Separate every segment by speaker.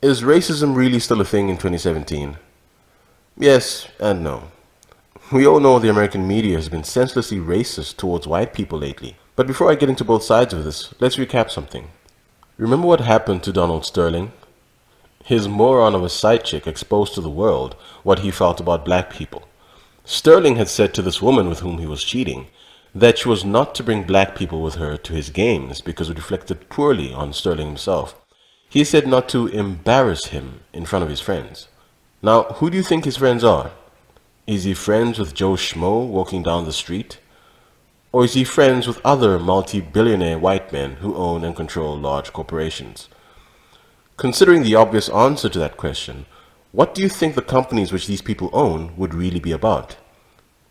Speaker 1: Is racism really still a thing in 2017? Yes and no. We all know the American media has been senselessly racist towards white people lately. But before I get into both sides of this, let's recap something. Remember what happened to Donald Sterling? His moron of a side chick exposed to the world what he felt about black people. Sterling had said to this woman with whom he was cheating that she was not to bring black people with her to his games because it reflected poorly on Sterling himself. He said not to embarrass him in front of his friends. Now, who do you think his friends are? Is he friends with Joe Schmo walking down the street? Or is he friends with other multi-billionaire white men who own and control large corporations? Considering the obvious answer to that question, what do you think the companies which these people own would really be about?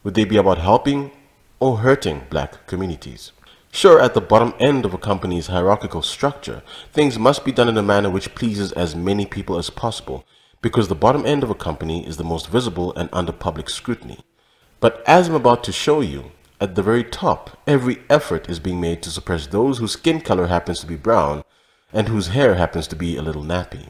Speaker 1: Would they be about helping or hurting black communities? Sure, at the bottom end of a company's hierarchical structure, things must be done in a manner which pleases as many people as possible, because the bottom end of a company is the most visible and under public scrutiny. But as I'm about to show you, at the very top, every effort is being made to suppress those whose skin color happens to be brown and whose hair happens to be a little nappy.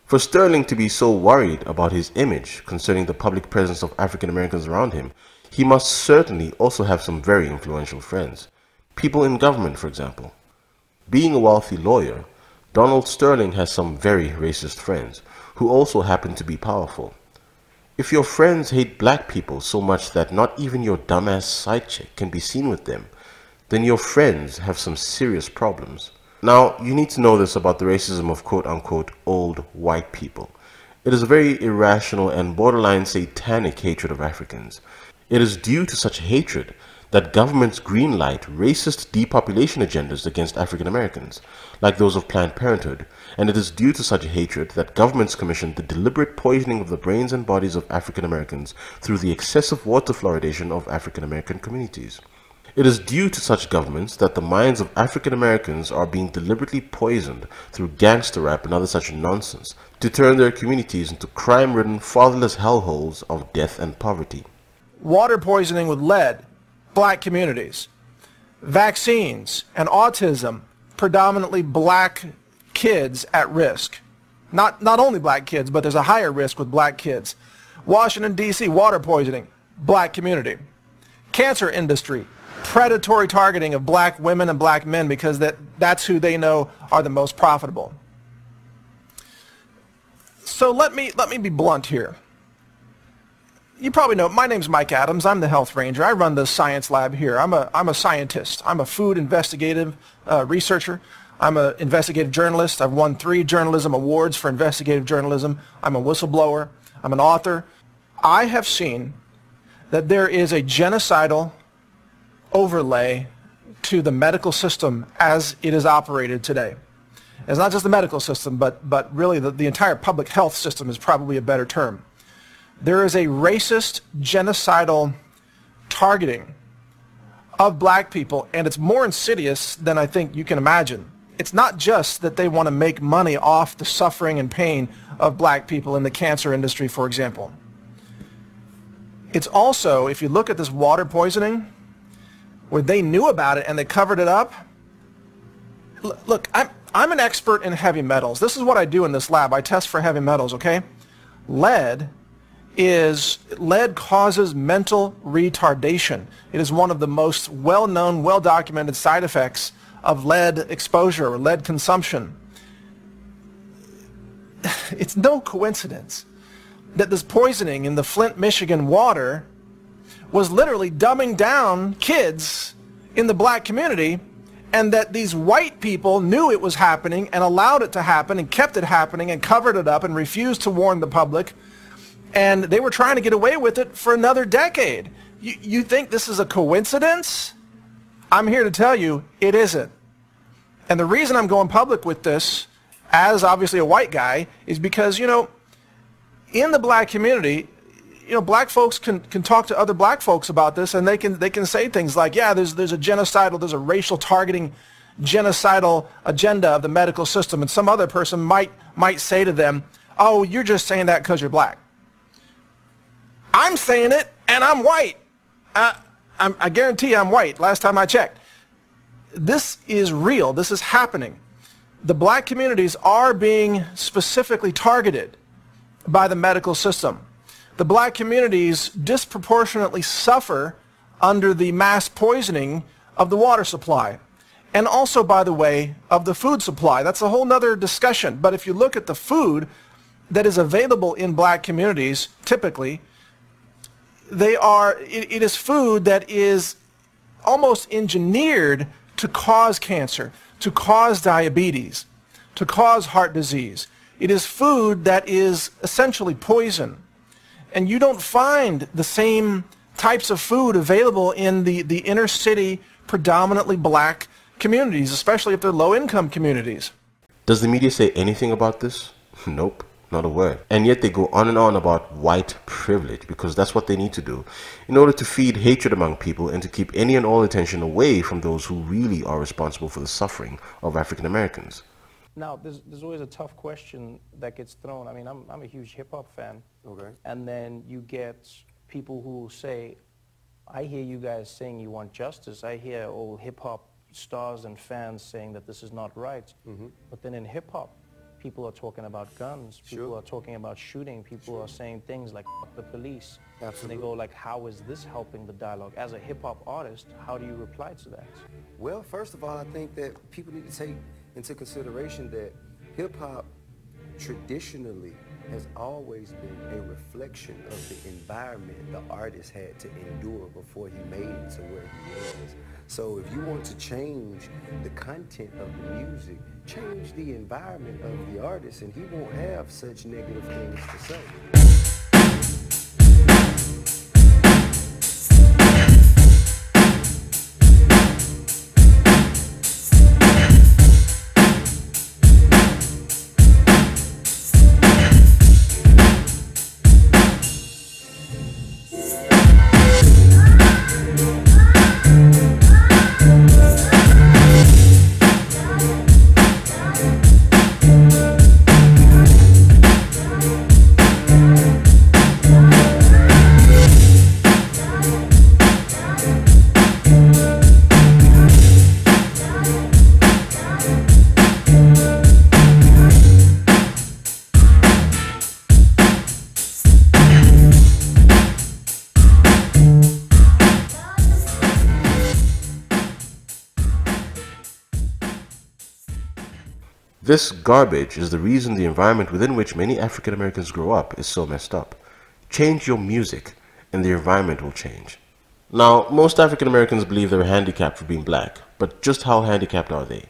Speaker 1: For Sterling to be so worried about his image concerning the public presence of African Americans around him, he must certainly also have some very influential friends. People in government, for example. Being a wealthy lawyer, Donald Sterling has some very racist friends, who also happen to be powerful. If your friends hate black people so much that not even your dumbass side chick can be seen with them, then your friends have some serious problems. Now, you need to know this about the racism of quote-unquote old white people. It is a very irrational and borderline satanic hatred of Africans. It is due to such hatred that governments greenlight racist depopulation agendas against African Americans, like those of Planned Parenthood, and it is due to such hatred that governments commission the deliberate poisoning of the brains and bodies of African Americans through the excessive water fluoridation of African American communities. It is due to such governments that the minds of African Americans are being deliberately poisoned through gangster rap and other such nonsense to turn their communities into crime-ridden, fatherless hellholes of death and poverty.
Speaker 2: Water poisoning with lead, black communities. Vaccines and autism, predominantly black kids at risk. Not only black kids, but there's a higher risk with black kids. Washington, D.C., water poisoning, black community. Cancer industry, predatory targeting of black women and black men because that's who they know are the most profitable. So let me be blunt here. You probably know, my name's Mike Adams. I'm the health ranger. I run the science lab here. I'm a scientist. I'm a food investigative researcher. I'm an investigative journalist. I've won 3 journalism awards for investigative journalism. I'm a whistleblower. I'm an author. I have seen that there is a genocidal overlay to the medical system as it is operated today. It's not just the medical system, but really the entire public health system is probably a better term. There is a racist, genocidal targeting of black people, and it's more insidious than I think you can imagine. It's not just that they want to make money off the suffering and pain of black people in the cancer industry, for example. It's also, if you look at this water poisoning, where they knew about it and they covered it up. Look, I'm an expert in heavy metals. This is what I do in this lab. I test for heavy metals, okay? Lead causes mental retardation. It is one of the most well-known, well-documented side effects of lead exposure or lead consumption. It's no coincidence that this poisoning in the Flint, Michigan water was literally dumbing down kids in the black community, and that these white people knew it was happening and allowed it to happen and kept it happening and covered it up and refused to warn the public. And they were trying to get away with it for another decade. You think this is a coincidence? I'm here to tell you it isn't. And the reason I'm going public with this, as obviously a white guy, is because, you know, in the black community, you know, black folks can talk to other black folks about this, and they can say things like, yeah, there's a racial targeting genocidal agenda of the medical system, and some other person might say to them, oh, you're just saying that because you're black. I'm saying it, and I'm white. I guarantee I'm white, last time I checked. This is real. This is happening. the black communities are being specifically targeted by the medical system. The black communities disproportionately suffer under the mass poisoning of the water supply, and also, by the way, of the food supply. That's a whole nother discussion. But if you look at the food that is available in black communities, typically, it is food that is almost engineered to cause cancer, to cause diabetes, to cause heart disease. It is food that is essentially poison. And you don't find the same types of food available in the inner city, predominantly black communities, especially if they're low-income communities.
Speaker 1: Does the media say anything about this? Nope, not a word. And yet they go on and on about white privilege, because that's what they need to do in order to feed hatred among people and to keep any and all attention away from those who really are responsible for the suffering of African Americans.
Speaker 3: Now, there's always a tough question that gets thrown. I mean, I'm a huge hip-hop fan.
Speaker 4: Okay.
Speaker 3: And then you get people who say, I hear you guys saying you want justice. I hear all hip-hop stars and fans saying that this is not right.
Speaker 4: Mm-hmm.
Speaker 3: But then in hip-hop, people are talking about guns. People
Speaker 4: Sure.
Speaker 3: are talking about shooting. People are saying things like, fuck the police.
Speaker 4: Absolutely.
Speaker 3: And they go like, how is this helping the dialogue? As a hip-hop artist, how do you reply to that?
Speaker 4: Well, first of all, I think that people need to take into consideration that hip-hop traditionally has always been a reflection of the environment the artist had to endure before he made it to where he was. So if you want to change the content of the music, change the environment of the artist, and he won't have such negative things to say.
Speaker 1: This garbage is the reason the environment within which many African Americans grow up is so messed up. Change your music, and the environment will change. Now, most African Americans believe they're handicapped for being black, but just how handicapped are they?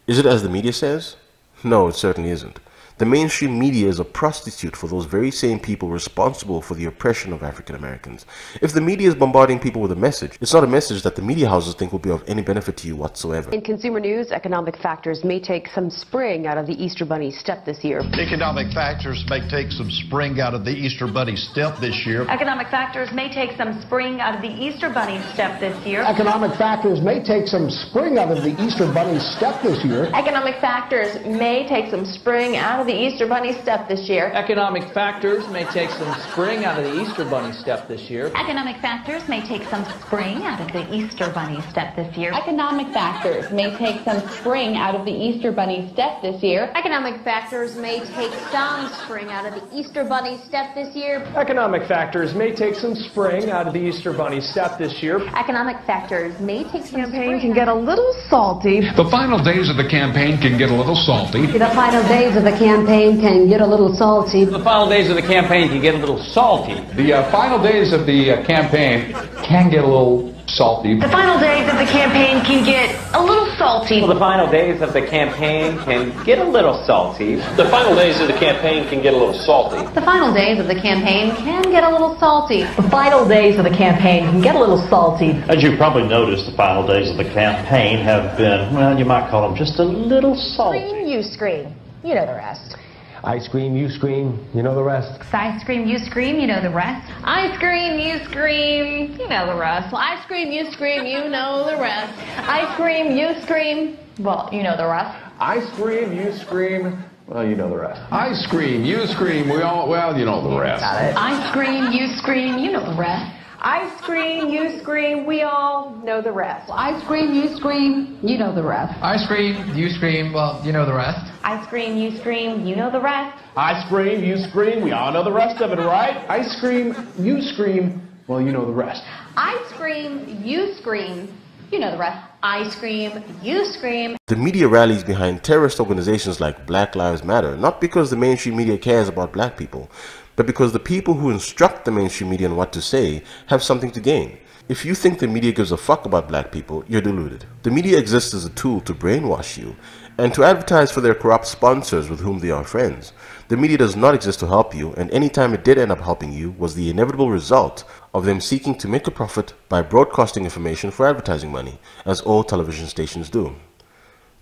Speaker 1: Is it as the media says? No, it certainly isn't. The mainstream media is a prostitute for those very same people responsible for the oppression of African Americans. If the media is bombarding people with a message, it's not a message that the media houses think will be of any benefit to you whatsoever.
Speaker 5: In consumer news, economic factors may take some spring out of the Easter Bunny step this year.
Speaker 6: Economic factors may take some spring out of the Easter Bunny step this year.
Speaker 7: Economic factors may take some spring out of the Easter Bunny step this year.
Speaker 8: Economic factors may take some spring out of the Easter Bunny step this year.
Speaker 7: Economic factors may take some spring out of the Easter Bunny step this year.
Speaker 9: Economic factors may take some spring out of the Easter Bunny step this year.
Speaker 7: Economic factors may take some spring out of the Easter Bunny step this year.
Speaker 10: Economic factors may take some spring out of the Easter Bunny step this year.
Speaker 11: Economic factors may take some spring out of the Easter Bunny step this year.
Speaker 9: Economic factors may take some spring out of the Easter Bunny step this year.
Speaker 7: Economic factors may take some
Speaker 5: Campaign can get a little salty.
Speaker 12: The final days of the campaign can get a little salty.
Speaker 5: The final days of the campaign can get a little salty.
Speaker 9: The final days of the campaign can get a little salty.
Speaker 12: The final days of the campaign can get a little salty.
Speaker 7: The final days of the campaign can get a little salty.
Speaker 9: Well, the final days of the campaign can get a little salty.
Speaker 13: The final days of the campaign can get a little salty.
Speaker 11: The final days of the campaign can get a little salty.
Speaker 5: The final days of the campaign can get a little salty.
Speaker 13: As you've probably noticed, the final days of the campaign have been, well, you might call them just a little salty.
Speaker 11: Scream, you scream. You know the rest.
Speaker 8: I scream, you scream, you know the rest.
Speaker 7: I scream, you scream, you know the rest.
Speaker 11: I scream, you scream, you know the rest. Well, I scream, you scream, you know the rest. I scream, you scream, well, you know the rest.
Speaker 8: I scream, you scream, well, you know the rest.
Speaker 12: I scream, you scream, well, you know the rest.
Speaker 11: I scream, you scream, you know the rest.
Speaker 5: I scream, you scream, we all know the rest.
Speaker 10: I scream, you scream, you know the rest.
Speaker 12: I scream, you scream, well, you know the rest.
Speaker 11: I scream, you scream, you know the rest.
Speaker 9: I scream, you scream, we all know the rest of it, right? I scream, you scream, well, you know the rest.
Speaker 11: I scream, you scream, you know the rest. I scream, you scream.
Speaker 1: The media rallies behind terrorist organizations like Black Lives Matter, not because the mainstream media cares about black people, but because the people who instruct the mainstream media on what to say have something to gain. If you think the media gives a fuck about black people, you're deluded. The media exists as a tool to brainwash you and to advertise for their corrupt sponsors with whom they are friends. The media does not exist to help you, and any time it did end up helping you was the inevitable result of them seeking to make a profit by broadcasting information for advertising money, as all television stations do.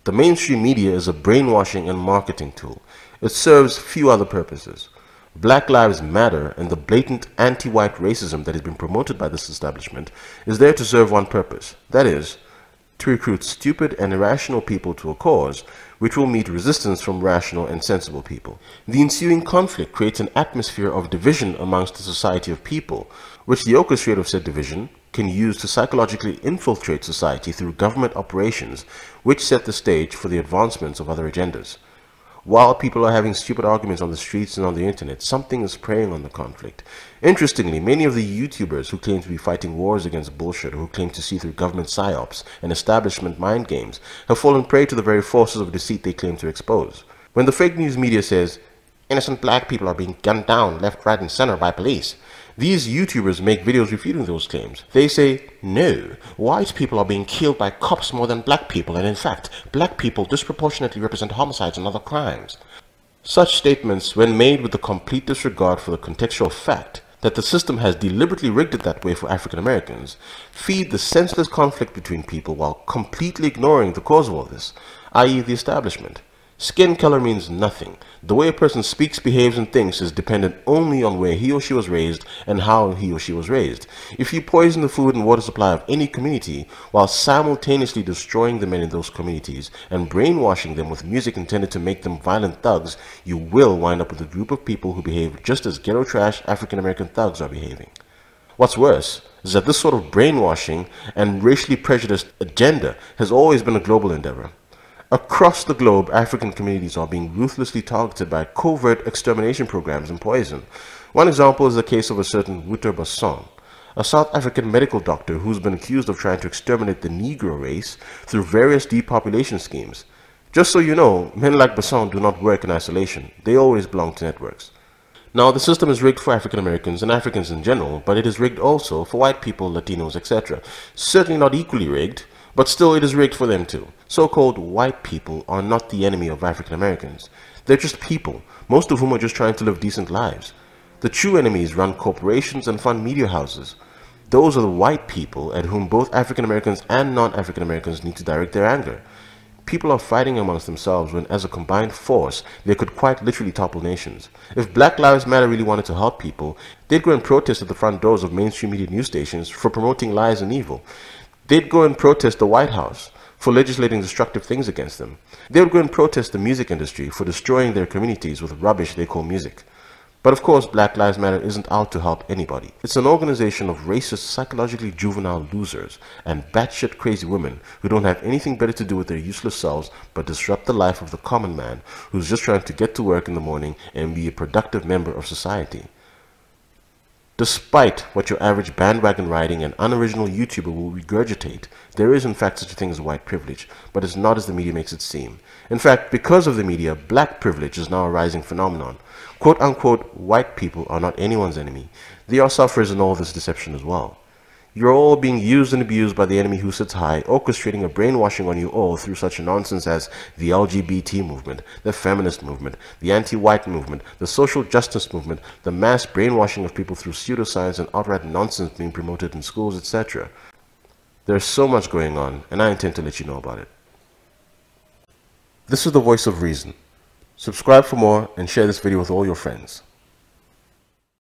Speaker 1: The mainstream media is a brainwashing and marketing tool. It serves few other purposes. Black Lives Matter and the blatant anti-white racism that has been promoted by this establishment is there to serve one purpose, that is, to recruit stupid and irrational people to a cause which will meet resistance from rational and sensible people. The ensuing conflict creates an atmosphere of division amongst the society of people, which the orchestrator of said division can use to psychologically infiltrate society through government operations which set the stage for the advancements of other agendas. While people are having stupid arguments on the streets and on the internet, something is preying on the conflict. Interestingly, many of the YouTubers who claim to be fighting wars against bullshit or who claim to see through government psyops and establishment mind games have fallen prey to the very forces of deceit they claim to expose. When the fake news media says, innocent black people are being gunned down left, right and center by police, these YouTubers make videos refuting those claims. They say, no, white people are being killed by cops more than black people, and in fact, black people disproportionately represent homicides and other crimes. Such statements, when made with the complete disregard for the contextual fact that the system has deliberately rigged it that way for African Americans, feed the senseless conflict between people while completely ignoring the cause of all this, i.e. the establishment. Skin color means nothing. The way a person speaks, behaves, and thinks is dependent only on where he or she was raised and how he or she was raised. If you poison the food and water supply of any community while simultaneously destroying the men in those communities and brainwashing them with music intended to make them violent thugs, you will wind up with a group of people who behave just as ghetto trash African American thugs are behaving. What's worse is that this sort of brainwashing and racially prejudiced agenda has always been a global endeavor. Across the globe, African communities are being ruthlessly targeted by covert extermination programs and poison. One example is the case of a certain Wouter Basson, a South African medical doctor who's been accused of trying to exterminate the Negro race through various depopulation schemes. Just so you know, men like Basson do not work in isolation. They always belong to networks. Now, the system is rigged for African Americans and Africans in general, but it is rigged also for white people, Latinos, etc. Certainly not equally rigged, but still it is rigged for them too. So-called white people are not the enemy of African Americans. They're just people, most of whom are just trying to live decent lives. The true enemies run corporations and fund media houses. Those are the white people at whom both African Americans and non-African Americans need to direct their anger. People are fighting amongst themselves when, as a combined force, they could quite literally topple nations. If Black Lives Matter really wanted to help people, they'd go and protest at the front doors of mainstream media news stations for promoting lies and evil. They'd go and protest the White House for legislating destructive things against them. They would go and protest the music industry for destroying their communities with rubbish they call music. But of course, Black Lives Matter isn't out to help anybody. It's an organization of racist, psychologically juvenile losers and batshit crazy women who don't have anything better to do with their useless selves but disrupt the life of the common man who's just trying to get to work in the morning and be a productive member of society. Despite what your average bandwagon riding and unoriginal YouTuber will regurgitate, there is in fact such a thing as white privilege, but it's not as the media makes it seem. In fact, because of the media, black privilege is now a rising phenomenon. Quote-unquote, white people are not anyone's enemy. They are sufferers in all this deception as well. You're all being used and abused by the enemy who sits high, orchestrating a brainwashing on you all through such nonsense as the LGBT movement, the feminist movement, the anti-white movement, the social justice movement, the mass brainwashing of people through pseudoscience and outright nonsense being promoted in schools, etc. There's so much going on, and I intend to let you know about it. This is the Voice of Reason. Subscribe for more and share this video with all your friends.